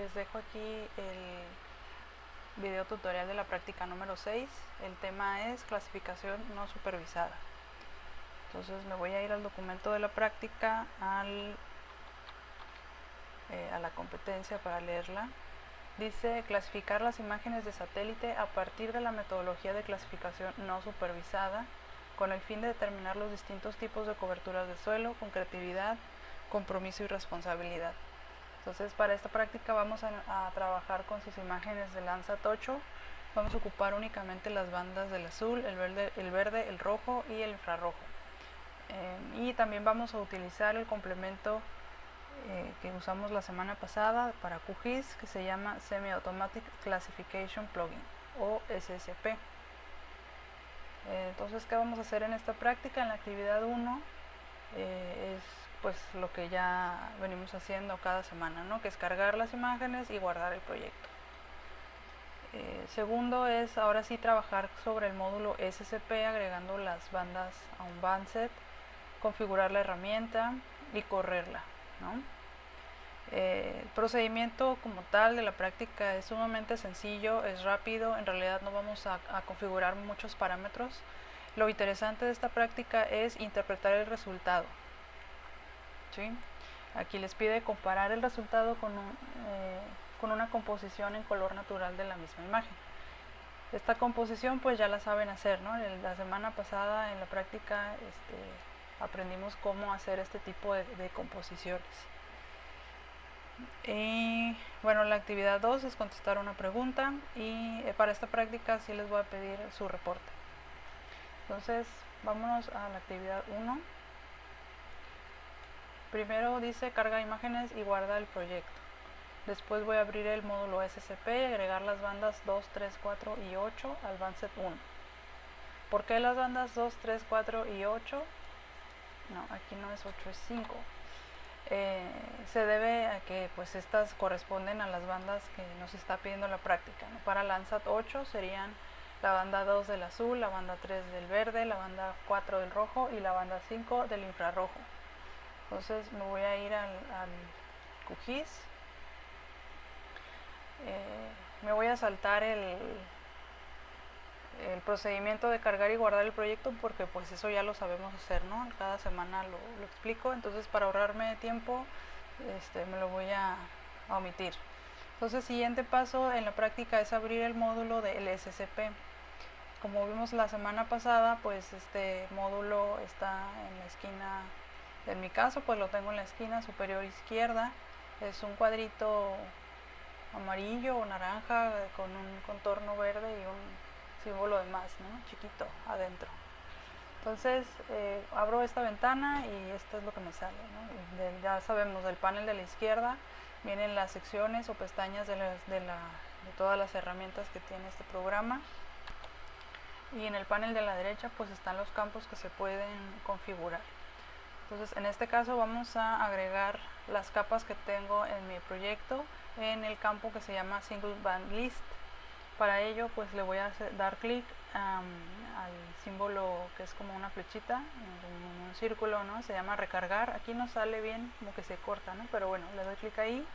les dejo aquí el video tutorial de la práctica número 6. El tema es clasificación no supervisada. Entonces me voy a ir al documento de la práctica, a la competencia para leerla. Dice clasificar las imágenes de satélite a partir de la metodología de clasificación no supervisada con el fin de determinar los distintos tipos de coberturas de suelo con creatividad, compromiso y responsabilidad. Entonces para esta práctica vamos a trabajar con sus imágenes de Landsat 8. Vamos a ocupar únicamente las bandas del azul, el verde, el rojo y el infrarrojo. Y también vamos a utilizar el complemento que usamos la semana pasada para QGIS, que se llama Semi Automatic Classification Plugin o SSP. Entonces, ¿qué vamos a hacer en esta práctica? En la actividad 1 es pues lo que ya venimos haciendo cada semana, ¿no? Que es cargar las imágenes y guardar el proyecto. Segundo es ahora sí trabajar sobre el módulo SSP agregando las bandas a un bandset, configurar la herramienta y correrla, ¿no? El procedimiento como tal de la práctica es sumamente sencillo, es rápido, en realidad no vamos a configurar muchos parámetros. Lo interesante de esta práctica es interpretar el resultado, ¿sí? Aquí les pide comparar el resultado con una composición en color natural de la misma imagen. Esta composición pues ya la saben hacer, ¿no? La semana pasada en la práctica aprendimos cómo hacer este tipo de composiciones. Y bueno, la actividad 2 es contestar una pregunta y para esta práctica sí les voy a pedir su reporte. Entonces vámonos a la actividad 1. Primero dice carga imágenes y guarda el proyecto. Después voy a abrir el módulo SSP y agregar las bandas 2, 3, 4 y 8 al bandset 1. ¿Por qué las bandas 2, 3, 4 y 8? No, aquí no es 8, es 5. Se debe a que pues estas corresponden a las bandas que nos está pidiendo la práctica, ¿no? Para Landsat 8 serían la banda 2 del azul, la banda 3 del verde, la banda 4 del rojo y la banda 5 del infrarrojo. Entonces me voy a ir al QGIS. Me voy a saltar el procedimiento de cargar y guardar el proyecto porque pues eso ya lo sabemos hacer, ¿no? Cada semana lo explico, entonces para ahorrarme tiempo me lo voy a omitir. Entonces siguiente paso en la práctica es abrir el módulo del SSP. Como vimos la semana pasada, pues este módulo está en la esquina, en mi caso pues lo tengo en la esquina superior izquierda. Es un cuadrito amarillo o naranja con un contorno verde y un símbolo de más, ¿no? Chiquito adentro. Entonces abro esta ventana y esto es lo que me sale, ¿no? Ya sabemos, del panel de la izquierda vienen las secciones o pestañas de todas las herramientas que tiene este programa, y en el panel de la derecha pues están los campos que se pueden configurar. Entonces en este caso vamos a agregar las capas que tengo en mi proyecto en el campo que se llama Single Band List. Para ello pues le voy a dar clic al símbolo que es como una flechita, un círculo, ¿no? Se llama recargar. Aquí no sale bien, como que se corta, ¿no? Pero bueno, le doy clic ahí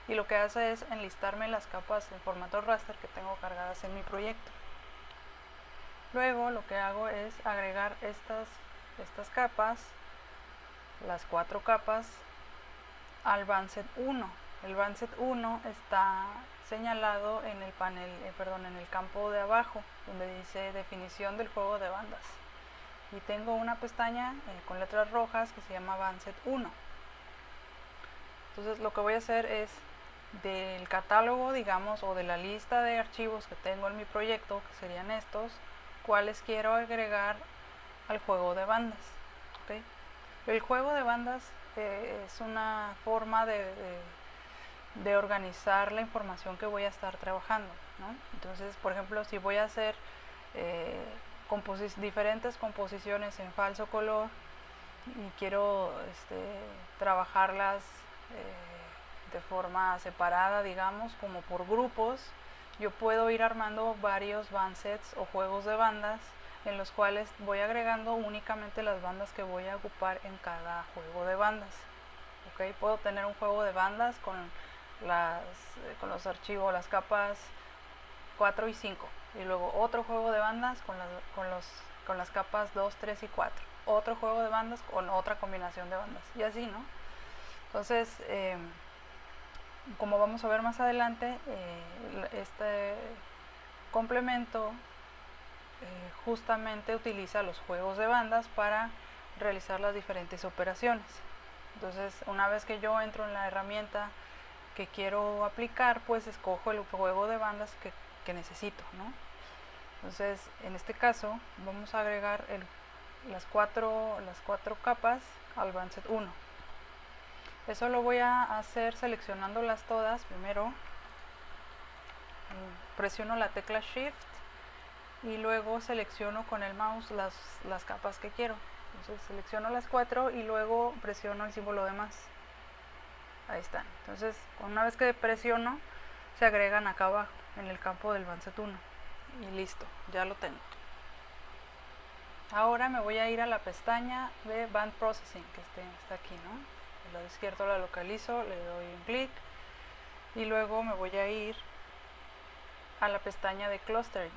y lo que hace es enlistarme las capas en formato raster que tengo cargadas en mi proyecto. Luego lo que hago es agregar estas capas, las 4 capas, al bandset 1. El bandset 1 está señalado en el panel, en el campo de abajo, donde dice definición del juego de bandas. Y tengo una pestaña con letras rojas que se llama bandset 1. Entonces lo que voy a hacer es del catálogo, digamos, o de la lista de archivos que tengo en mi proyecto, que serían estos, cuáles quiero agregar al juego de bandas. ¿Okay? El juego de bandas es una forma de organizar la información que voy a estar trabajando, ¿no? Entonces, por ejemplo, si voy a hacer diferentes composiciones en falso color y quiero trabajarlas de forma separada, digamos, como por grupos, yo puedo ir armando varios bandsets o juegos de bandas en los cuales voy agregando únicamente las bandas que voy a ocupar en cada juego de bandas. ¿Okay? Puedo tener un juego de bandas con con los archivos, las capas 4 y 5, y luego otro juego de bandas con las capas 2, 3 y 4, otro juego de bandas con otra combinación de bandas, y así, ¿no? Entonces, como vamos a ver más adelante, este complemento justamente utiliza los juegos de bandas para realizar las diferentes operaciones. Entonces, una vez que yo entro en la herramienta que quiero aplicar, pues escojo el juego de bandas que necesito, ¿no? Entonces, en este caso, vamos a agregar las cuatro capas al Bandset 1. Eso lo voy a hacer seleccionándolas todas. Primero presiono la tecla Shift y luego selecciono con el mouse las capas que quiero. Entonces selecciono las 4 y luego presiono el símbolo de más. Ahí están. Entonces, una vez que presiono, se agregan acá abajo en el campo del Bandset 1 y listo, ya lo tengo. Ahora me voy a ir a la pestaña de Band Processing, que está aquí, ¿no? El lado izquierdo la localizo, le doy un clic y luego me voy a ir a la pestaña de Clustering.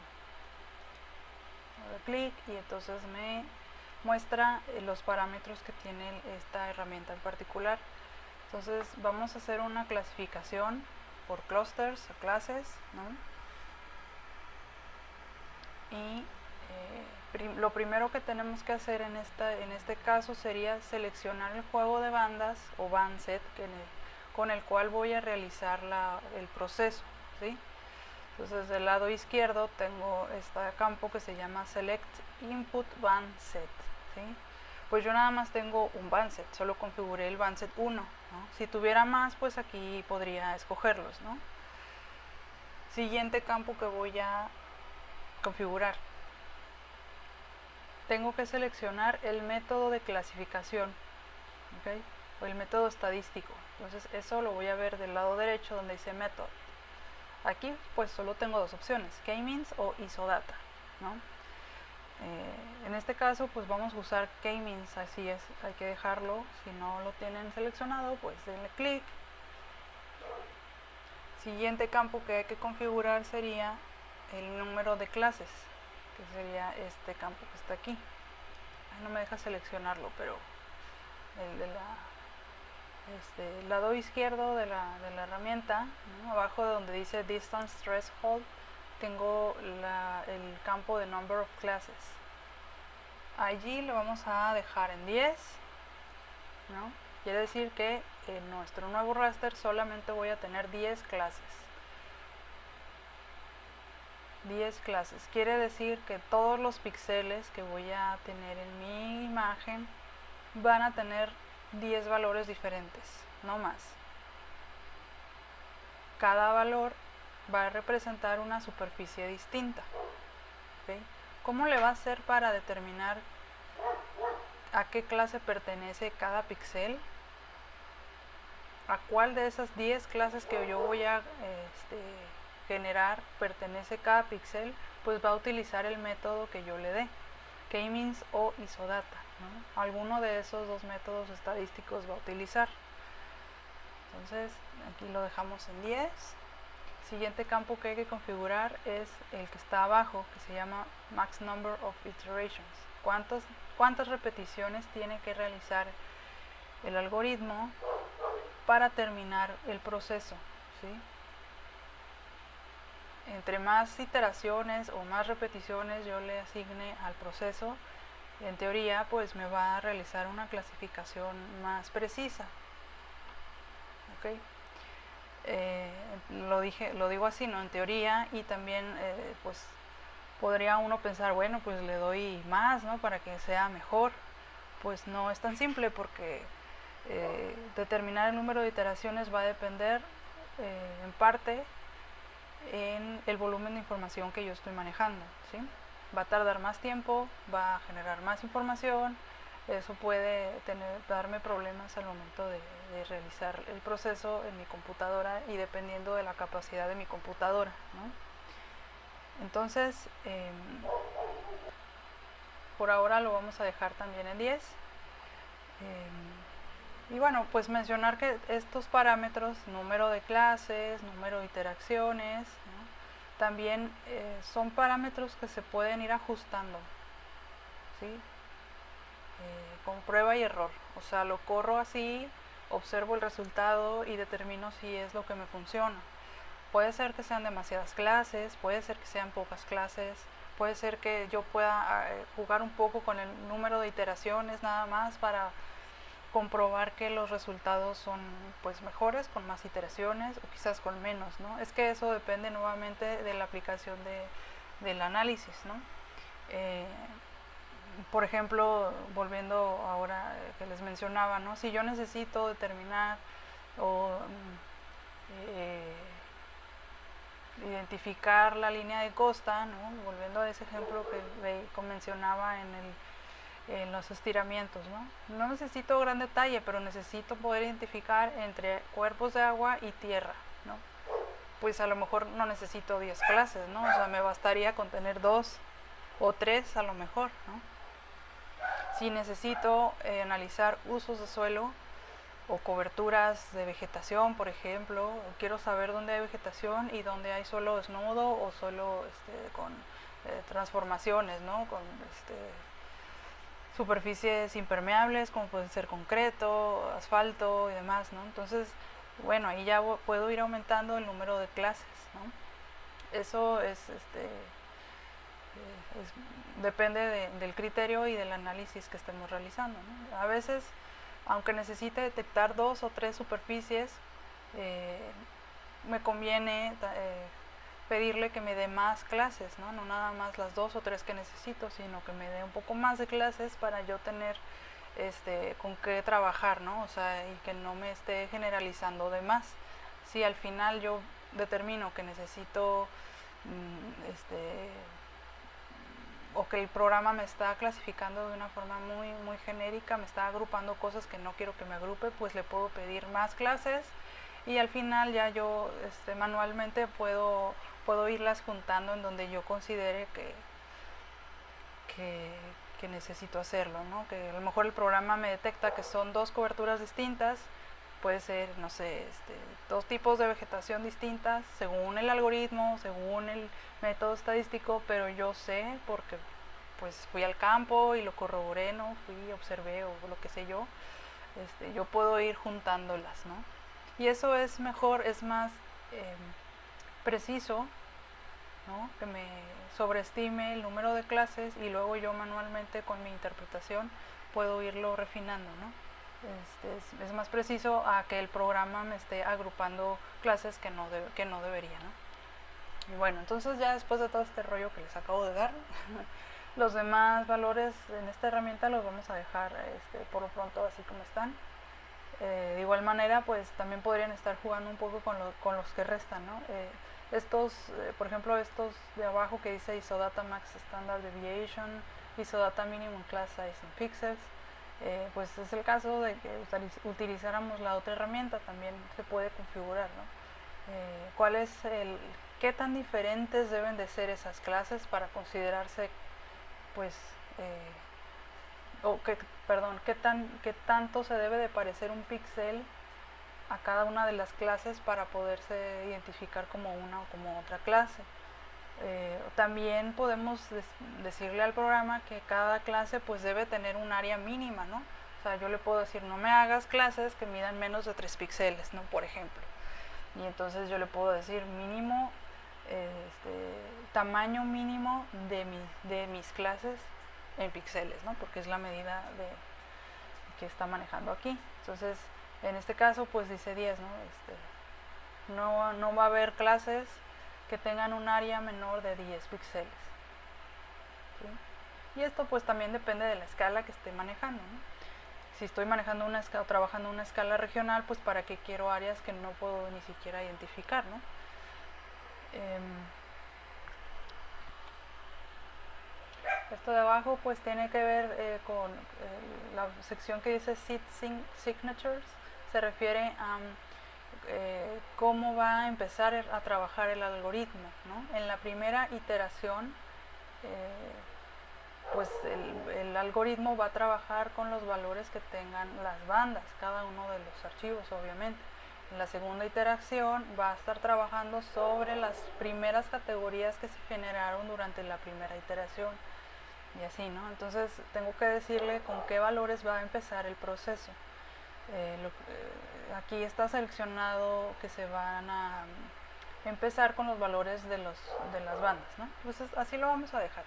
Le doy clic y entonces me muestra los parámetros que tiene esta herramienta en particular. Entonces vamos a hacer una clasificación por clusters o clases, ¿no? Y lo primero que tenemos que hacer en este caso sería seleccionar el juego de bandas o bandset con el cual voy a realizar el proceso, ¿sí? Entonces del lado izquierdo tengo este campo que se llama Select Input Bandset, ¿sí? Pues yo nada más tengo un bandset, solo configuré el bandset 1, ¿no? Si tuviera más, pues aquí podría escogerlos, ¿no? Siguiente campo que voy a configurar. Tengo que seleccionar el método de clasificación, ¿okay? O el método estadístico. Entonces eso lo voy a ver del lado derecho donde dice Method. Aquí pues solo tengo dos opciones, K-means o isodata, ¿no? En este caso pues vamos a usar K-means, así es, hay que dejarlo. Si no lo tienen seleccionado, pues denle clic. Siguiente campo que hay que configurar sería el número de clases, que sería este campo que está aquí. No me deja seleccionarlo, pero el de el lado izquierdo de la herramienta, ¿no? Abajo de donde dice Distance Threshold, tengo el campo de Number of Classes. Allí lo vamos a dejar en 10, ¿no? Quiere decir que en nuestro nuevo raster solamente voy a tener 10 clases. 10 clases. Quiere decir que todos los píxeles que voy a tener en mi imagen van a tener 10 valores diferentes, no más. Cada valor va a representar una superficie distinta, ¿okay? ¿Cómo le va a hacer para determinar a qué clase pertenece cada píxel? ¿A cuál de esas 10 clases que yo voy a generar pertenece cada píxel? Pues va a utilizar el método que yo le dé, K-means o isodata, ¿no? Alguno de esos dos métodos estadísticos va a utilizar. Entonces aquí lo dejamos en 10. Siguiente campo que hay que configurar es el que está abajo, que se llama Max Number of Iterations. ¿Cuántas repeticiones tiene que realizar el algoritmo para terminar el proceso, ¿sí? Entre más iteraciones o más repeticiones yo le asigne al proceso, en teoría pues me va a realizar una clasificación más precisa, ¿okay? Lo digo así, ¿no? En teoría, y también pues podría uno pensar, bueno, pues le doy más, ¿no? Para que sea mejor. Pues no es tan simple, porque determinar el número de iteraciones va a depender en parte en el volumen de información que yo estoy manejando, ¿sí? Va a tardar más tiempo, va a generar más información. Eso puede darme problemas al momento de realizar el proceso en mi computadora, y dependiendo de la capacidad de mi computadora, ¿no? Entonces por ahora lo vamos a dejar también en 10. Y bueno, pues mencionar que estos parámetros, número de clases, número de interacciones, ¿no? También son parámetros que se pueden ir ajustando, ¿sí? Con prueba y error. O sea, lo corro así, observo el resultado y determino si es lo que me funciona. Puede ser que sean demasiadas clases, puede ser que sean pocas clases, puede ser que yo pueda jugar un poco con el número de iteraciones nada más para comprobar que los resultados son pues mejores con más iteraciones o quizás con menos, ¿no? Es que eso depende nuevamente de la aplicación del análisis, ¿no? Eh, por ejemplo, volviendo ahora que les mencionaba, ¿no? Si yo necesito determinar o eh, identificar la línea de costa, ¿no? Volviendo a ese ejemplo que mencionaba en los estiramientos, ¿no? No necesito gran detalle, pero necesito poder identificar entre cuerpos de agua y tierra, ¿no? Pues a lo mejor no necesito 10 clases, ¿no? O sea, me bastaría con tener 2 o 3 a lo mejor, ¿no? Si necesito analizar usos de suelo o coberturas de vegetación, por ejemplo, quiero saber dónde hay vegetación y dónde hay suelo desnudo o suelo con transformaciones, ¿no? Con superficies impermeables como pueden ser concreto, asfalto y demás, ¿no? Entonces, bueno, ahí ya puedo ir aumentando el número de clases, ¿no? Eso depende del criterio y del análisis que estemos realizando, ¿no? A veces, aunque necesite detectar 2 o 3 superficies, me conviene pedirle que me dé más clases, ¿no? No nada más las 2 o 3 que necesito, sino que me dé un poco más de clases para yo tener con qué trabajar, ¿no? O sea, y que no me esté generalizando de más. Si al final yo determino que necesito o que el programa me está clasificando de una forma muy genérica, me está agrupando cosas que no quiero que me agrupe, pues le puedo pedir más clases y al final ya yo manualmente puedo irlas juntando en donde yo considere que necesito hacerlo, ¿no? Que a lo mejor el programa me detecta que son 2 coberturas distintas, puede ser, no sé, 2 tipos de vegetación distintas según el algoritmo, según el método estadístico, pero yo sé porque pues fui al campo y lo corroboré, ¿no? Fui, observé o lo que sé yo, yo puedo ir juntándolas, ¿no? Y eso es mejor, es más preciso, ¿no? Que me sobreestime el número de clases y luego yo manualmente con mi interpretación puedo irlo refinando, ¿no? Es más preciso a que el programa me esté agrupando clases que no debería, ¿no? Y bueno, entonces ya después de todo este rollo que les acabo de dar, los demás valores en esta herramienta los vamos a dejar por lo pronto así como están. De igual manera, pues también podrían estar jugando un poco con los que restan, ¿no? Por ejemplo, estos de abajo que dice Isodata Max Standard Deviation, Isodata Minimum Class Size in Pixels, pues es el caso de que utilizáramos la otra herramienta, también se puede configurar, ¿no? ¿Qué tan diferentes deben de ser esas clases para considerarse, pues, qué tanto se debe de parecer un píxel a cada una de las clases para poderse identificar como una o como otra clase. También podemos decirle al programa que cada clase pues debe tener un área mínima, ¿no? O sea, yo le puedo decir, no me hagas clases que midan menos de 3 píxeles, ¿no? Por ejemplo. Y entonces yo le puedo decir mínimo, tamaño mínimo de mis clases en píxeles, ¿no? Porque es la medida que está manejando aquí. Entonces, en este caso, pues dice 10, ¿no? No va a haber clases que tengan un área menor de 10 píxeles, ¿sí? Y esto pues también depende de la escala que esté manejando, ¿no? Si estoy manejando una escala o trabajando una escala regional, pues para qué quiero áreas que no puedo ni siquiera identificar, ¿no? Esto de abajo pues tiene que ver con la sección que dice Seed Signatures, se refiere a cómo va a empezar a trabajar el algoritmo, ¿no? En la primera iteración pues el algoritmo va a trabajar con los valores que tengan las bandas, cada uno de los archivos, obviamente. En la segunda iteración va a estar trabajando sobre las primeras categorías que se generaron durante la primera iteración y así, ¿no? Entonces tengo que decirle con qué valores va a empezar el proceso. Aquí está seleccionado que se van a empezar con los valores de las bandas, ¿no? Pues así lo vamos a dejar.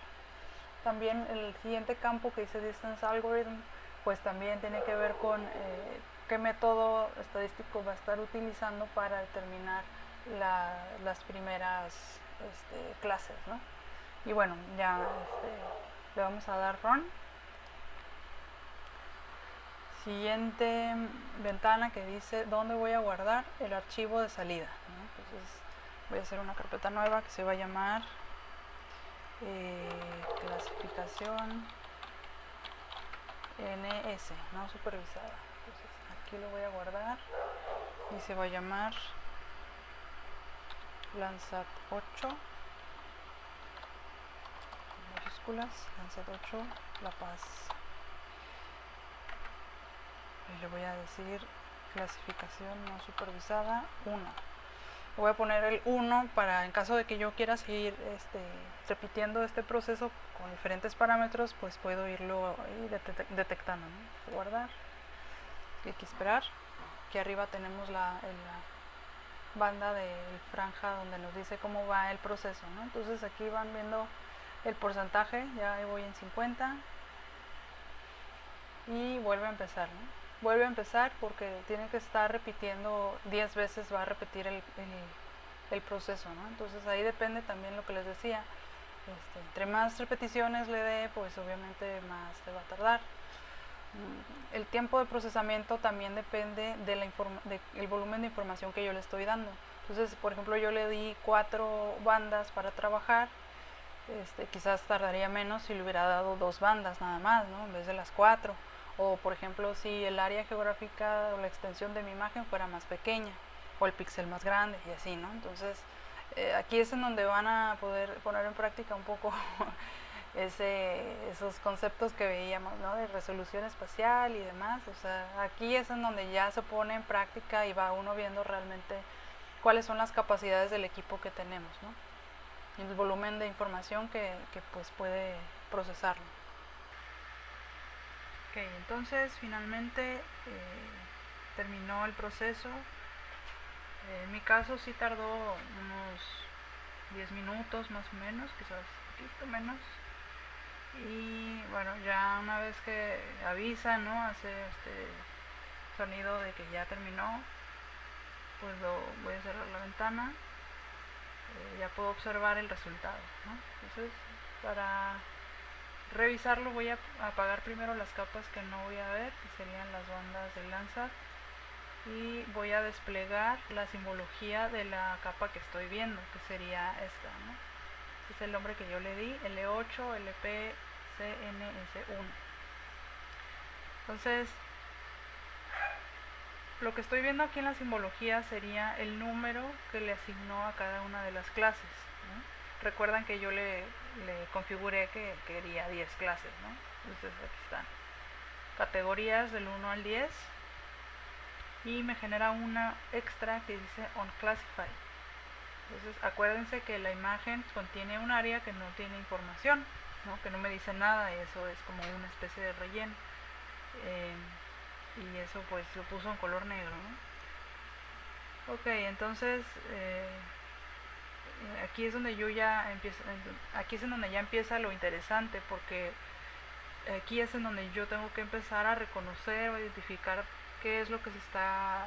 También el siguiente campo que dice Distance Algorithm, pues también tiene que ver con qué método estadístico va a estar utilizando para determinar las primeras clases, ¿no? Y bueno, ya le vamos a dar Run. Siguiente ventana que dice dónde voy a guardar el archivo de salida, ¿no? Entonces voy a hacer una carpeta nueva que se va a llamar clasificación NS, no supervisada. Entonces aquí lo voy a guardar y se va a llamar Landsat 8, mayúsculas, Landsat 8 La Paz. Y le voy a decir clasificación no supervisada 1. Voy a poner el 1 para en caso de que yo quiera seguir repitiendo este proceso con diferentes parámetros, pues puedo irlo detectando, ¿no? Guardar, clic y esperar. Aquí arriba tenemos la banda de franja donde nos dice cómo va el proceso, ¿no? Entonces aquí van viendo el porcentaje, ya voy en 50 y vuelve a empezar, ¿no? Vuelve a empezar porque tiene que estar repitiendo 10 veces, va a repetir el proceso, ¿no? Entonces ahí depende también lo que les decía, entre más repeticiones le dé, pues obviamente más te va a tardar. El tiempo de procesamiento también depende del volumen de información que yo le estoy dando. Entonces, por ejemplo, yo le di 4 bandas para trabajar, quizás tardaría menos si le hubiera dado 2 bandas nada más, ¿no? En vez de las 4. O por ejemplo, si el área geográfica o la extensión de mi imagen fuera más pequeña o el píxel más grande y así, ¿no? Entonces aquí es en donde van a poder poner en práctica un poco esos conceptos que veíamos, ¿no? De resolución espacial y demás. O sea, aquí es en donde ya se pone en práctica y va uno viendo realmente cuáles son las capacidades del equipo que tenemos, ¿no? Y el volumen de información que pues puede procesarlo. Ok, entonces finalmente terminó el proceso. En mi caso sí tardó unos 10 minutos más o menos, quizás un poquito menos. Y bueno, ya una vez que avisa, ¿no? Hace este sonido de que ya terminó, pues voy a cerrar la ventana. Ya puedo observar el resultado, ¿no? Entonces, para revisarlo voy a apagar primero las capas que no voy a ver, que serían las bandas de Landsat, y voy a desplegar la simbología de la capa que estoy viendo, que sería esta, ¿no? Este es el nombre que yo le di, L8 LP CNS1. Entonces, lo que estoy viendo aquí en la simbología sería el número que le asignó a cada una de las clases, ¿no? Recuerdan que yo le configuré que quería 10 clases, ¿no? Entonces aquí están categorías del 1 al 10 y me genera una extra que dice unclassified. Entonces acuérdense que la imagen contiene un área que no tiene información, ¿no? Que no me dice nada, y eso es como una especie de relleno, y eso pues lo puso en color negro, ¿no? Ok, entonces aquí es donde yo ya empiezo, aquí es en donde ya empieza lo interesante, porque aquí es en donde yo tengo que empezar a reconocer o identificar qué es lo que se está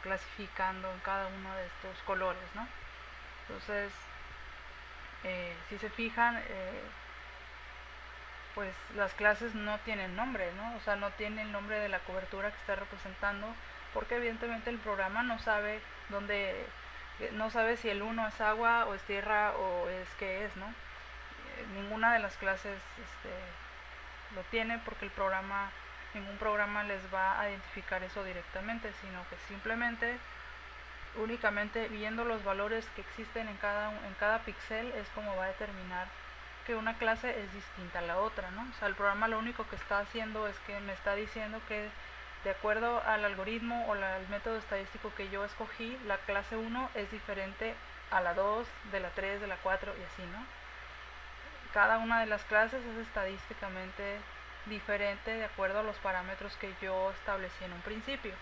clasificando en cada uno de estos colores, ¿no? Entonces, si se fijan, pues las clases no tienen nombre, ¿no? O sea, no tiene el nombre de la cobertura que está representando, porque evidentemente el programa no sabe dónde, no sabe si el 1 es agua o es tierra o es qué es, ¿no? Ninguna de las clases lo tiene, porque el programa, ningún programa les va a identificar eso directamente, sino que simplemente, únicamente viendo los valores que existen en cada píxel es como va a determinar que una clase es distinta a la otra, ¿no? O sea, el programa lo único que está haciendo es que me está diciendo que de acuerdo al algoritmo o al método estadístico que yo escogí, la clase 1 es diferente a la 2, de la 3, de la 4 y así, ¿no? Cada una de las clases es estadísticamente diferente de acuerdo a los parámetros que yo establecí en un principio.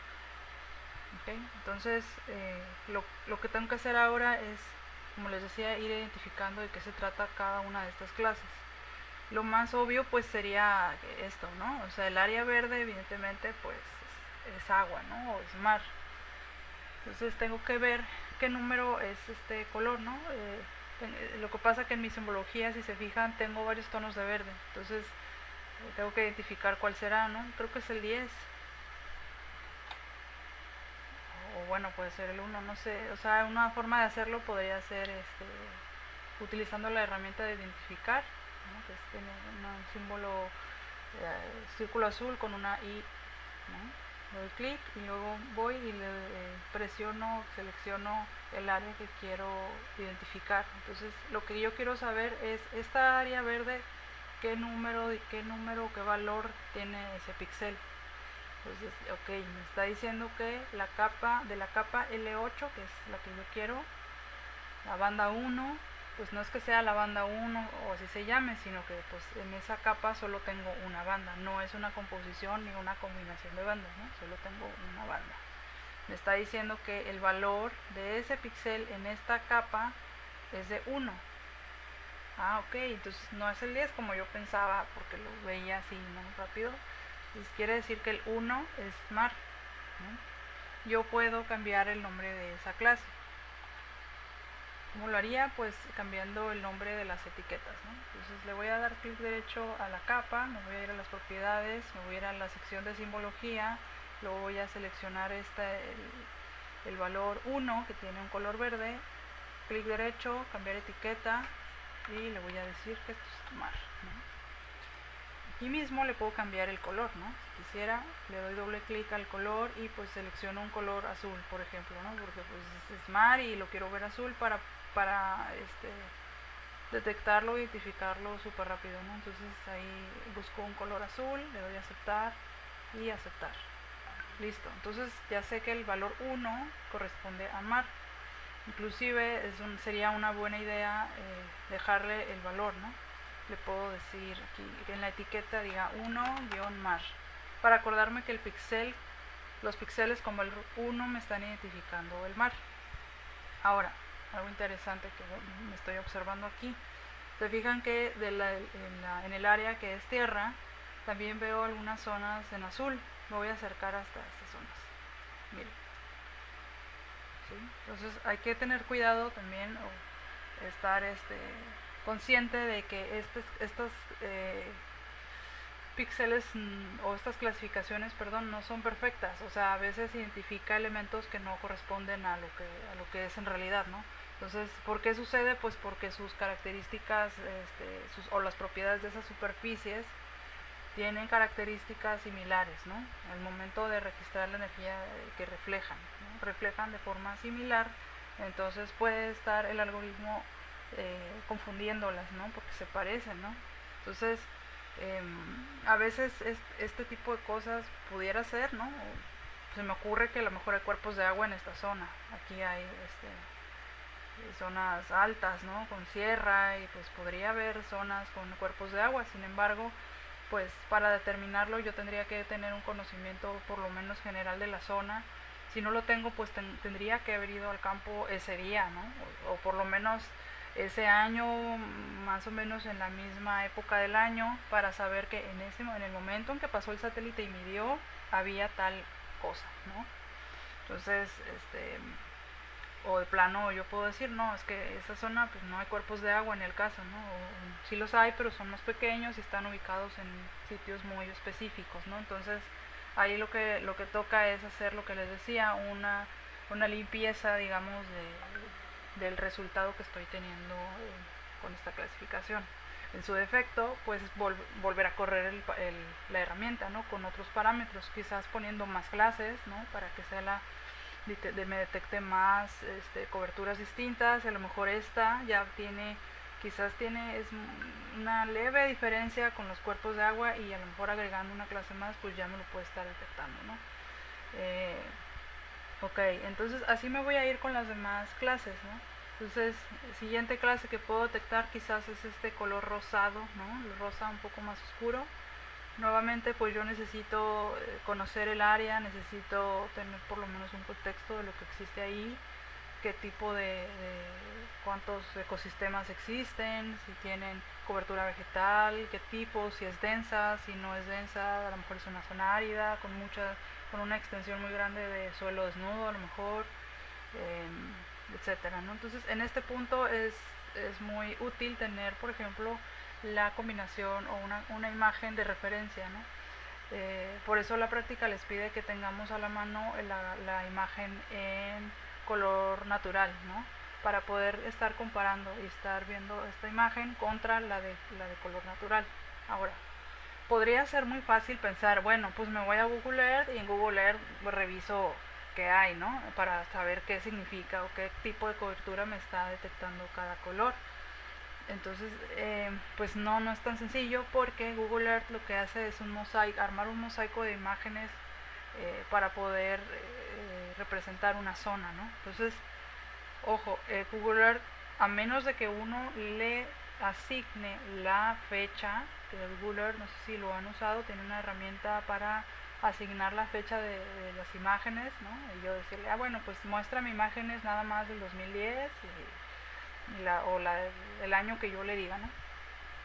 ¿Okay? Entonces, lo que tengo que hacer ahora es, como les decía, ir identificando de qué se trata cada una de estas clases. Lo más obvio pues sería esto, ¿no? O sea, el área verde evidentemente pues es agua, ¿no? O es mar. Entonces tengo que ver qué número es este color, ¿no? Lo que pasa que en mi simbología, si se fijan, tengo varios tonos de verde. Entonces tengo que identificar cuál será, ¿no? Creo que es el 10. O bueno, puede ser el 1, no sé. O sea, una forma de hacerlo podría ser utilizando la herramienta de identificar, ¿no? Que tiene un símbolo círculo azul con una I, ¿no? Le doy clic y luego voy y le presiono, selecciono el área que quiero identificar. Entonces lo que yo quiero saber es esta área verde, qué número, qué valor tiene ese píxel. Entonces, ok, me está diciendo que la capa L8, que es la que yo quiero, la banda 1, pues no es que sea la banda 1 o así se llame, sino que pues en esa capa solo tengo una banda, no es una composición ni una combinación de bandas, ¿no? Solo tengo una banda. Me está diciendo que el valor de ese píxel en esta capa es de 1. Ah, ok, entonces no es el 10 como yo pensaba, porque lo veía así, ¿no? Rápido. Entonces quiere decir que el 1 es mar, ¿no? Yo puedo cambiar el nombre de esa clase. ¿Cómo lo haría? Pues cambiando el nombre de las etiquetas, ¿no? Entonces le voy a dar clic derecho a la capa, me voy a ir a las propiedades, me voy a ir a la sección de simbología, luego voy a seleccionar el valor 1 que tiene un color verde, clic derecho, cambiar etiqueta y le voy a decir que esto es mar, ¿no? Aquí mismo le puedo cambiar el color, ¿no? Si quisiera, le doy doble clic al color y pues selecciono un color azul, por ejemplo, ¿no? Porque pues es mar y lo quiero ver azul para detectarlo, identificarlo súper rápido, ¿no? Entonces ahí busco un color azul, le doy a aceptar y aceptar. Listo, entonces ya sé que el valor 1 corresponde a mar. Inclusive sería una buena idea dejarle el valor, ¿no? Le puedo decir aquí que en la etiqueta diga 1-mar para acordarme que los píxeles como el 1 me están identificando el mar. Ahora, algo interesante que me estoy observando aquí, se fijan que en el área que es tierra también veo algunas zonas en azul. Me voy a acercar hasta estas zonas. Miren. ¿Sí? Entonces hay que tener cuidado también o estar consciente de que estos píxeles o estas clasificaciones, perdón, no son perfectas. O sea, a veces identifica elementos que no corresponden a lo que es en realidad, ¿no? Entonces, ¿por qué sucede? Pues porque sus características o las propiedades de esas superficies tienen características similares, ¿no? Al momento de registrar la energía que reflejan, ¿no? Reflejan de forma similar, entonces puede estar el algoritmo confundiéndolas, ¿no? Porque se parecen, ¿no? Entonces, a veces este tipo de cosas pudiera ser, ¿no? Se me ocurre que a lo mejor hay cuerpos de agua en esta zona. Aquí hay zonas altas, ¿no? Con sierra y pues podría haber zonas con cuerpos de agua. Sin embargo, pues para determinarlo yo tendría que tener un conocimiento por lo menos general de la zona. Si no lo tengo, pues tendría que haber ido al campo ese día, ¿no? O por lo menos ese año, más o menos en la misma época del año, para saber que en el momento en que pasó el satélite y midió, había tal cosa, ¿no? Entonces, o de plano yo puedo decir, no, es que esa zona pues no hay cuerpos de agua en el caso, ¿no? O sí los hay, pero son más pequeños y están ubicados en sitios muy específicos, ¿no? Entonces, ahí lo que toca es hacer lo que les decía, una limpieza, digamos, del resultado que estoy teniendo con esta clasificación. En su defecto, pues volver a correr la herramienta, ¿no? Con otros parámetros, quizás poniendo más clases, ¿no? Para que sea me detecte más coberturas distintas. A lo mejor esta ya tiene quizás tiene una leve diferencia con los cuerpos de agua y a lo mejor agregando una clase más pues ya me lo puede estar detectando, ¿no? Ok, entonces así me voy a ir con las demás clases, ¿no? Entonces, siguiente clase que puedo detectar quizás es este color rosado, ¿no? El rosa un poco más oscuro. Nuevamente, pues yo necesito conocer el área, necesito tener por lo menos un contexto de lo que existe ahí, qué tipo cuántos ecosistemas existen, si tienen cobertura vegetal, qué tipo, si es densa, si no es densa, a lo mejor es una zona árida, con una extensión muy grande de suelo desnudo, a lo mejor, etcétera, ¿no? Entonces, en este punto es muy útil tener, por ejemplo, la combinación o una imagen de referencia, ¿no? Por eso la práctica les pide que tengamos a la mano la imagen en color natural, ¿no? Para poder estar comparando y estar viendo esta imagen contra la de color natural. Ahora, podría ser muy fácil pensar, bueno, pues me voy a Google Earth y en Google Earth reviso qué hay, ¿no? Para saber qué significa o qué tipo de cobertura me está detectando cada color. Entonces, pues no es tan sencillo porque Google Earth lo que hace es armar un mosaico de imágenes para poder representar una zona, ¿no? Entonces, ojo, Google Earth, a menos de que uno le asigne la fecha, que Google Earth, no sé si lo han usado, tiene una herramienta para asignar la fecha de las imágenes, ¿no? Y yo decirle, bueno, pues muéstrame imágenes nada más del 2010 el año que yo le diga, ¿no?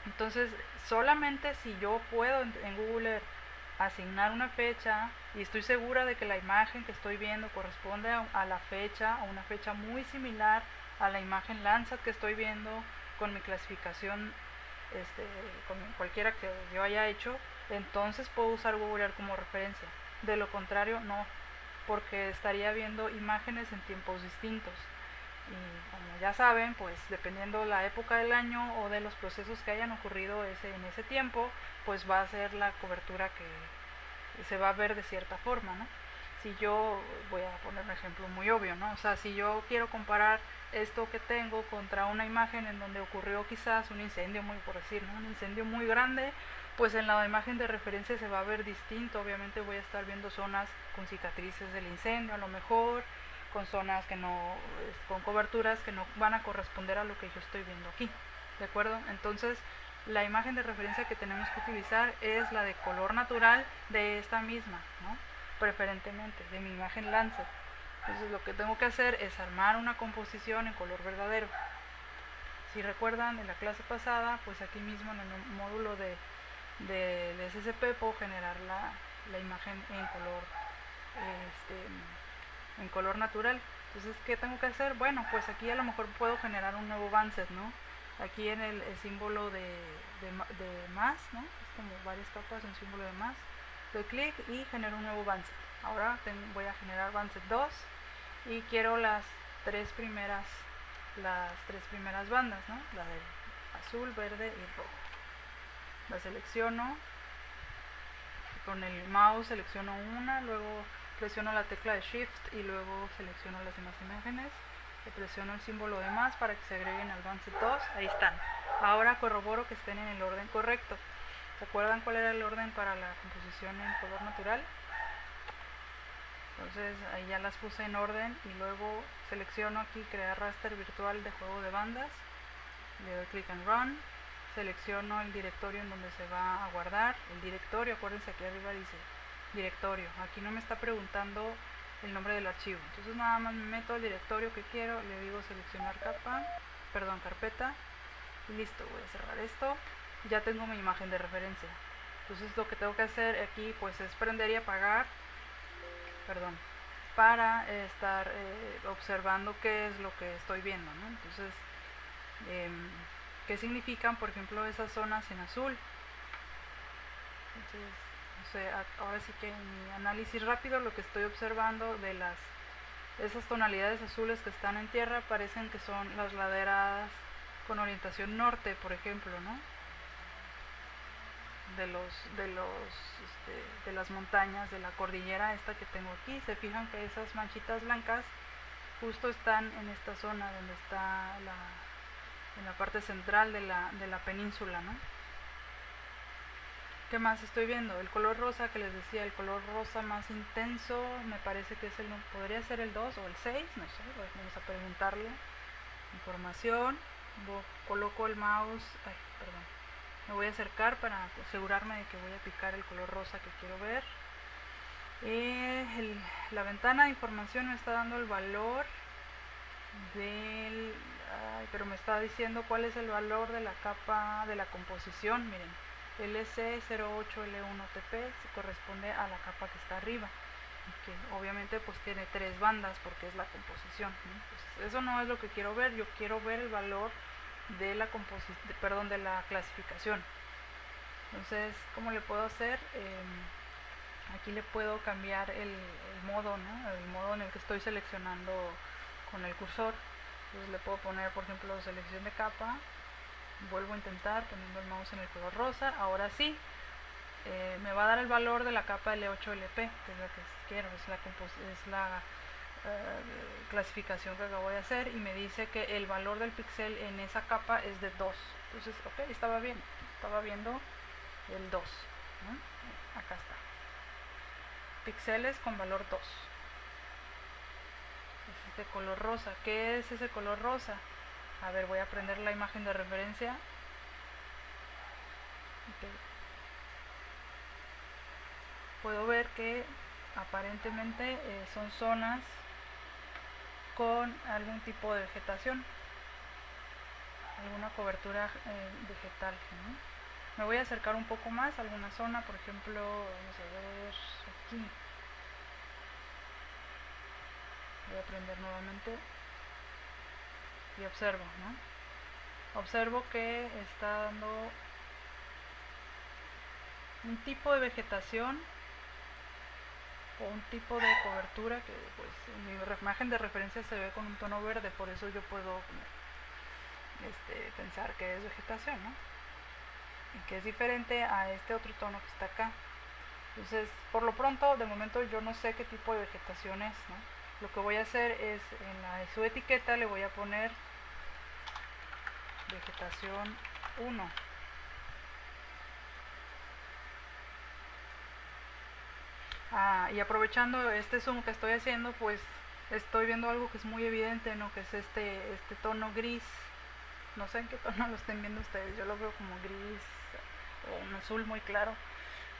Entonces, solamente si yo puedo en Google Earth asignar una fecha y estoy segura de que la imagen que estoy viendo corresponde a la fecha, a una fecha muy similar a la imagen Landsat que estoy viendo con mi clasificación, con cualquiera que yo haya hecho, entonces puedo usar Google Earth como referencia. De lo contrario, no, porque estaría viendo imágenes en tiempos distintos. Y como ya saben, pues dependiendo la época del año o de los procesos que hayan ocurrido en ese tiempo, pues va a ser la cobertura que se va a ver de cierta forma, ¿no? Si yo, voy a poner un ejemplo muy obvio, ¿no? O sea, si yo quiero comparar esto que tengo contra una imagen en donde ocurrió quizás un incendio, por decir, ¿no? Un incendio muy grande, pues en la imagen de referencia se va a ver distinto. Obviamente voy a estar viendo zonas con cicatrices del incendio, a lo mejor, con zonas con coberturas que no van a corresponder a lo que yo estoy viendo aquí, ¿de acuerdo? Entonces, la imagen de referencia que tenemos que utilizar es la de color natural de esta misma, ¿no? Preferentemente, de mi imagen Landsat. Entonces, lo que tengo que hacer es armar una composición en color verdadero. Si recuerdan, en la clase pasada, pues aquí mismo en el módulo del SCP puedo generar la imagen en color natural. Entonces, ¿qué tengo que hacer? Bueno, pues aquí a lo mejor puedo generar un nuevo Vanset, ¿no? Aquí en el símbolo de más, ¿no? Es como varias capas, un símbolo de más. Doy clic y genero un nuevo Vanset. Ahora voy a generar Vanset 2 y quiero las tres primeras bandas, ¿no? La de azul, verde y rojo. La selecciono, con el mouse selecciono una, luego presiono la tecla de Shift y luego selecciono las demás imágenes, le presiono el símbolo de más para que se agreguen al Vanset 2, ahí están. Ahora corroboro que estén en el orden correcto. ¿Se acuerdan cuál era el orden para la composición en color natural? Entonces ahí ya las puse en orden y luego selecciono aquí crear raster virtual de juego de bandas, le doy clic en Run, selecciono el directorio en donde se va a guardar. El directorio, acuérdense, aquí arriba dice directorio, aquí no me está preguntando el nombre del archivo, entonces nada más me meto al directorio que quiero, le digo seleccionar carpeta y listo. Voy a cerrar esto, ya tengo mi imagen de referencia. Entonces lo que tengo que hacer aquí pues es prender y apagar, para estar observando qué es lo que estoy viendo, ¿no? Entonces, ¿qué significan, por ejemplo, esas zonas en azul? Entonces, ahora sí que en mi análisis rápido lo que estoy observando de esas tonalidades azules que están en tierra parecen que son las laderas con orientación norte, por ejemplo, ¿no? De las montañas de la cordillera esta que tengo aquí. Se fijan que esas manchitas blancas justo están en esta zona donde está en la parte central de la península, ¿no? ¿Qué más estoy viendo? El color rosa que les decía, el color rosa más intenso, me parece que es podría ser el 2 o el 6, no sé, vamos a preguntarle. Información, coloco el mouse, perdón, me voy a acercar para asegurarme de que voy a picar el color rosa que quiero ver. La ventana de información me está dando el valor pero me está diciendo cuál es el valor de la capa de la composición. Miren, LC08L1TP se corresponde a la capa que está arriba, que obviamente pues tiene 3 bandas porque es la composición, ¿no? Pues eso no es lo que quiero ver, yo quiero ver el valor de la de la clasificación. Entonces, ¿cómo le puedo hacer? Aquí le puedo cambiar el modo, ¿no? El modo en el que estoy seleccionando con el cursor. Entonces le puedo poner, por ejemplo, selección de capa, vuelvo a intentar poniendo el mouse en el color rosa. Ahora sí, me va a dar el valor de la capa L8LP, que es la que quiero, es la clasificación que acabo de hacer, y me dice que el valor del píxel en esa capa es de 2. Entonces, ok, estaba bien, estaba viendo el 2, ¿no? Acá está, píxeles con valor 2. Es este color rosa. ¿Qué es ese color rosa? A ver, voy a prender la imagen de referencia. Okay. Puedo ver que aparentemente son zonas con algún tipo de vegetación, alguna cobertura vegetal, ¿no? Me voy a acercar un poco más a alguna zona, por ejemplo, vamos a ver aquí. Voy a prender nuevamente y observo, ¿no? Observo que está dando un tipo de vegetación o un tipo de cobertura que pues en mi imagen de referencia se ve con un tono verde, por eso yo puedo pensar que es vegetación, ¿no? Y que es diferente a este otro tono que está acá. Entonces, por lo pronto, de momento yo no sé qué tipo de vegetación es, ¿no? Lo que voy a hacer es, su etiqueta le voy a poner vegetación 1. Y aprovechando este zoom que estoy haciendo, pues estoy viendo algo que es muy evidente, ¿no? Que es este tono gris. No sé en qué tono lo estén viendo ustedes, yo lo veo como gris o un azul muy claro.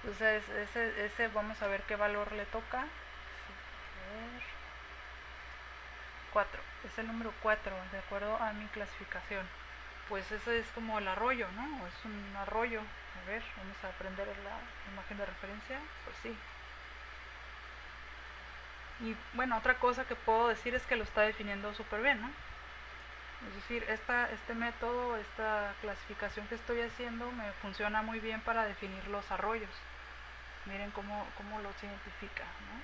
Entonces ese vamos a ver qué valor le toca. A ver, 4, es el número 4 de acuerdo a mi clasificación. Pues ese es como el arroyo, ¿no? Es un arroyo. A ver, vamos a prender la imagen de referencia. Pues sí. Y bueno, otra cosa que puedo decir es que lo está definiendo súper bien, ¿no? Es decir, este método, esta clasificación que estoy haciendo me funciona muy bien para definir los arroyos. Miren cómo los identifica, ¿no?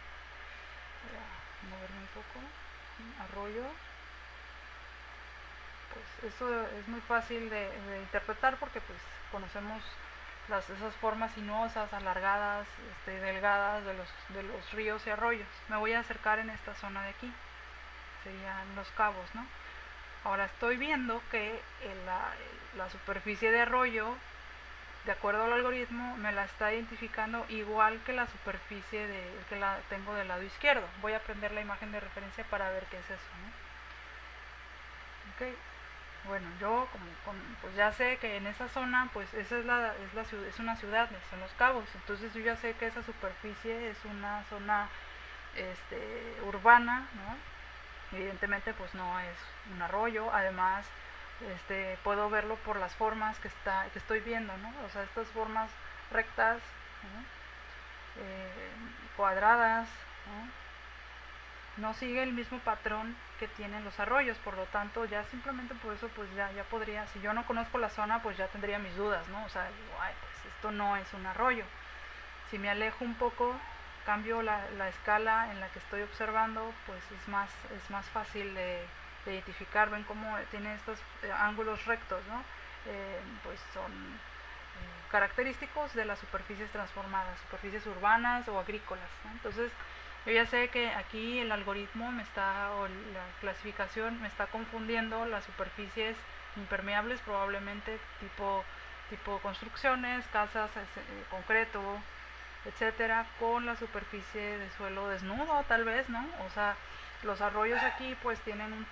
Voy a moverme un poco. Arroyo. Pues eso es muy fácil de interpretar porque pues conocemos esas formas sinuosas, alargadas, delgadas de los ríos y arroyos. Me voy a acercar en esta zona de aquí, serían los cabos, ¿no? Ahora estoy viendo que la superficie de arroyo, de acuerdo al algoritmo, me la está identificando igual que la superficie que la tengo del lado izquierdo. Voy a prender la imagen de referencia para ver qué es eso, ¿no? Ok. Bueno, yo pues ya sé que en esa zona, pues esa es una ciudad, son Los Cabos. Entonces yo ya sé que esa superficie es una zona urbana, ¿no? Evidentemente pues no es un arroyo. Además puedo verlo por las formas que estoy viendo, ¿no? O sea, estas formas rectas, ¿no? Cuadradas, ¿no? sigue el mismo patrón que tienen los arroyos, por lo tanto ya simplemente por eso pues ya podría, si yo no conozco la zona pues ya tendría mis dudas, ¿no? O sea, digo, pues esto no es un arroyo. Si me alejo un poco, cambio la escala en la que estoy observando, pues es más fácil de identificar. Ven cómo tiene estos ángulos rectos, ¿no? Pues son característicos de las superficies transformadas, superficies urbanas o agrícolas, ¿no? Entonces Yo ya sé que aquí el algoritmo o la clasificación me está confundiendo las superficies impermeables, probablemente tipo construcciones, casas, concreto, etcétera, con la superficie de suelo desnudo, tal vez, ¿no? O sea, los arroyos aquí pues tienen un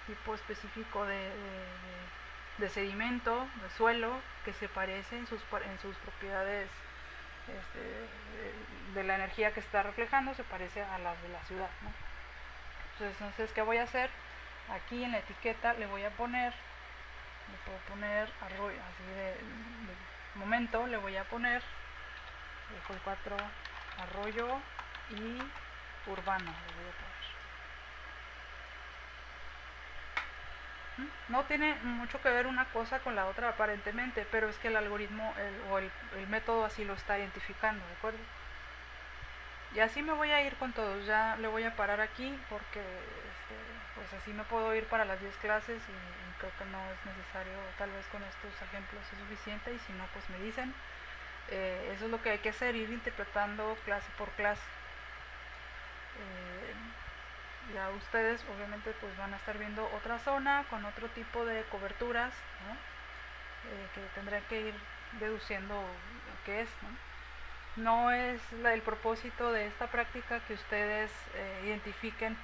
tipo específico de sedimento, de suelo, que se parece en sus propiedades de la energía que está reflejando, se parece a las de la ciudad, ¿no? Entonces, ¿qué voy a hacer? Aquí en la etiqueta le puedo poner arroyo, así de momento le voy a poner el 4 arroyo y urbano le voy a poner. No tiene mucho que ver una cosa con la otra aparentemente, pero es que el algoritmo el método así lo está identificando, ¿de acuerdo? Y así me voy a ir con todos, ya le voy a parar aquí porque pues así me puedo ir para las 10 clases y creo que no es necesario, tal vez con estos ejemplos es suficiente, y si no pues me dicen. Eso es lo que hay que hacer, ir interpretando clase por clase. Ya ustedes obviamente pues van a estar viendo otra zona con otro tipo de coberturas, ¿no? Que tendrán que ir deduciendo qué es, ¿no? No es el propósito de esta práctica que ustedes identifiquen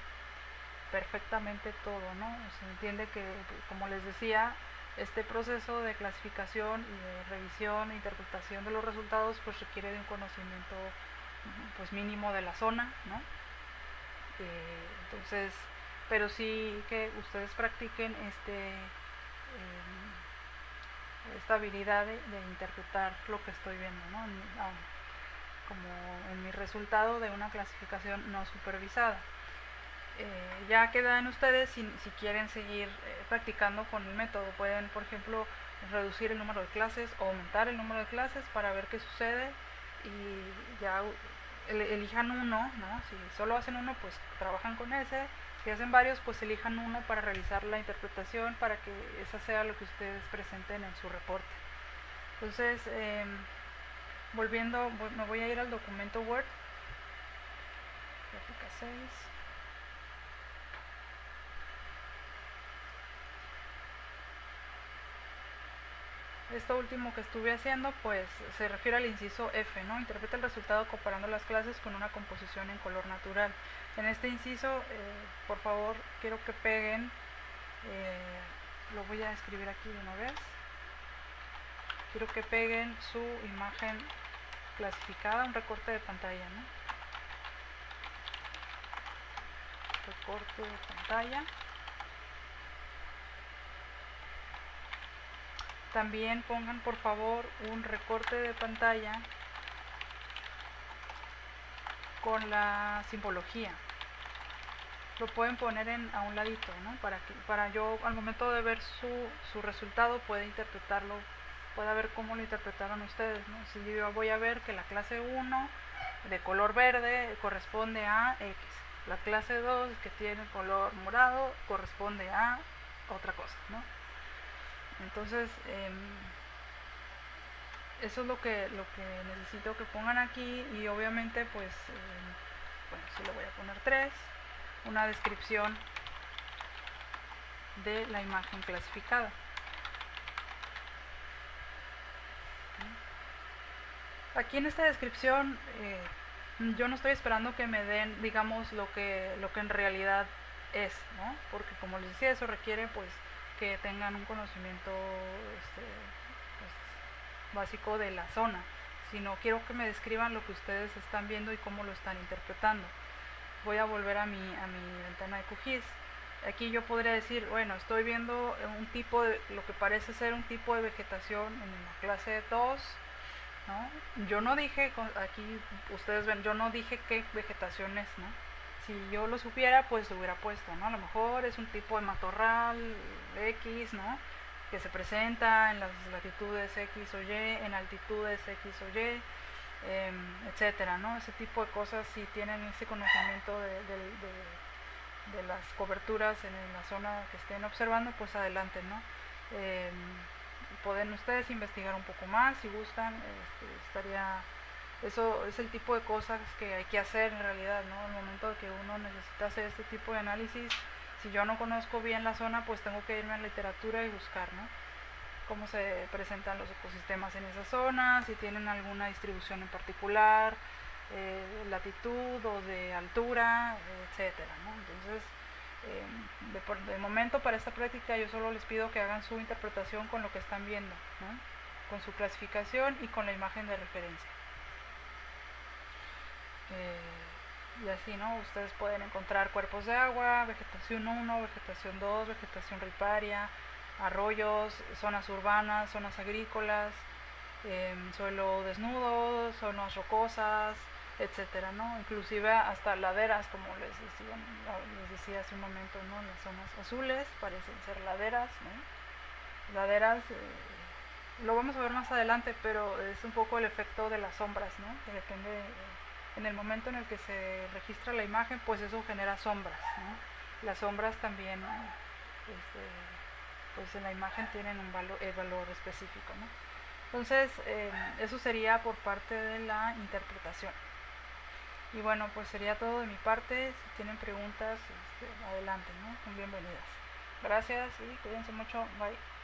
perfectamente todo, ¿no? Se entiende que, como les decía, este proceso de clasificación y de revisión e interpretación de los resultados pues requiere de un conocimiento pues mínimo de la zona, ¿no? Entonces, pero sí que ustedes practiquen esta habilidad de interpretar lo que estoy viendo, ¿no? Como en mi resultado de una clasificación no supervisada. Ya quedan ustedes si quieren seguir practicando con el método. Pueden, por ejemplo, reducir el número de clases o aumentar el número de clases para ver qué sucede, y ya elijan uno, ¿no? Si solo hacen uno, pues trabajan con ese. Si hacen varios, pues elijan uno para realizar la interpretación, para que esa sea lo que ustedes presenten en su reporte. Entonces, me voy a ir al documento Word, gráfica 6. Esto último que estuve haciendo pues se refiere al inciso F, ¿no? Interpreta el resultado comparando las clases con una composición en color natural. En este inciso, por favor, quiero que peguen, lo voy a escribir aquí de una vez, quiero que peguen su imagen clasificada, un recorte de pantalla, ¿no? Recorte de pantalla. También pongan por favor un recorte de pantalla con la simbología. Lo pueden poner a un ladito, ¿no? Para yo al momento de ver su resultado pueda interpretarlo, pueda ver cómo lo interpretaron ustedes, ¿no? Si yo voy a ver que la clase 1 de color verde corresponde a X, la clase 2 que tiene color morado corresponde a otra cosa, ¿no? Entonces, eso es lo que necesito que pongan aquí, y obviamente pues, bueno, sí le voy a poner 3, una descripción de la imagen clasificada. Aquí en esta descripción yo no estoy esperando que me den, digamos, lo que en realidad es, ¿no? Porque como les decía, eso requiere pues que tengan un conocimiento pues, básico de la zona, sino quiero que me describan lo que ustedes están viendo y cómo lo están interpretando. Voy a volver a mi ventana de QGIS. Aquí yo podría decir, bueno, estoy viendo lo que parece ser un tipo de vegetación en la clase 2, ¿no? Yo no dije, aquí ustedes ven, yo no dije qué vegetación es, ¿no? Si yo lo supiera, pues lo hubiera puesto, ¿no? A lo mejor es un tipo de matorral X, ¿no? Que se presenta en las latitudes X o Y, en altitudes X o Y, etcétera, ¿no? Ese tipo de cosas, si tienen ese conocimiento de las coberturas en la zona que estén observando, pues adelante, ¿no? Pueden ustedes investigar un poco más si gustan, estaría Eso es el tipo de cosas que hay que hacer en realidad, ¿no? El momento de que uno necesita hacer este tipo de análisis, si yo no conozco bien la zona, pues tengo que irme a la literatura y buscar, ¿no? Cómo se presentan los ecosistemas en esa zona, si tienen alguna distribución en particular, latitud o de altura, etcétera, ¿no? Entonces, de momento para esta práctica yo solo les pido que hagan su interpretación con lo que están viendo, ¿no? Con su clasificación y con la imagen de referencia. Y así, ¿no? Ustedes pueden encontrar cuerpos de agua, vegetación 1, vegetación 2, vegetación riparia, arroyos, zonas urbanas, zonas agrícolas, suelo desnudo, zonas rocosas, etcétera, ¿no? Inclusive hasta laderas, como les decía hace un momento, ¿no? Las zonas azules parecen ser laderas, ¿no? Laderas, lo vamos a ver más adelante, pero es un poco el efecto de las sombras, ¿no? Que depende, en el momento en el que se registra la imagen, pues eso genera sombras, ¿no? Las sombras también, pues en la imagen tienen un valor específico, ¿no? Entonces, eso sería por parte de la interpretación. Y bueno, pues sería todo de mi parte. Si tienen preguntas, adelante, ¿no? Son bienvenidas. Gracias y cuídense mucho. Bye.